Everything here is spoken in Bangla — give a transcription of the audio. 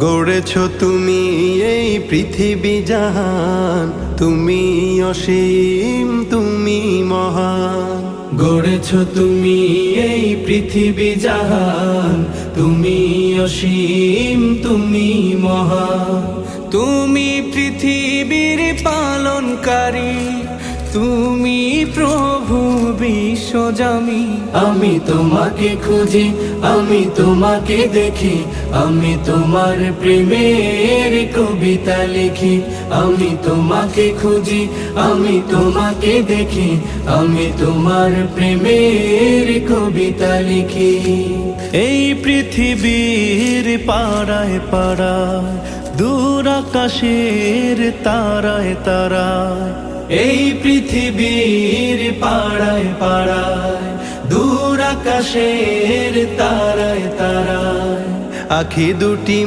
গড়েছ তুমি এই পৃথিবী জাহান, তুমি অসীম তুমি মহান। গড়েছ তুমি এই পৃথিবী জাহান, তুমি অসীম তুমি মহান। তুমি পৃথিবীর পালনকারী, তুমি প্রভু বিশ্বজামি। আমি তোমাকে খুঁজি, আমি তোমাকে দেখি, আমি তোমার প্রেমের কবিতা লিখি। আমি তোমাকে খুঁজি, আমি তোমাকে দেখি, আমি তোমার প্রেমের কবিতা লিখি। এই পৃথিবীর পাড়ায় পাড়ায়, দূর আকাশের তারায় তারায়, এই পৃথিবীর পাড়ায় পাড়ায়, দূর আকাশের তারায় তারায়, আখি দুটি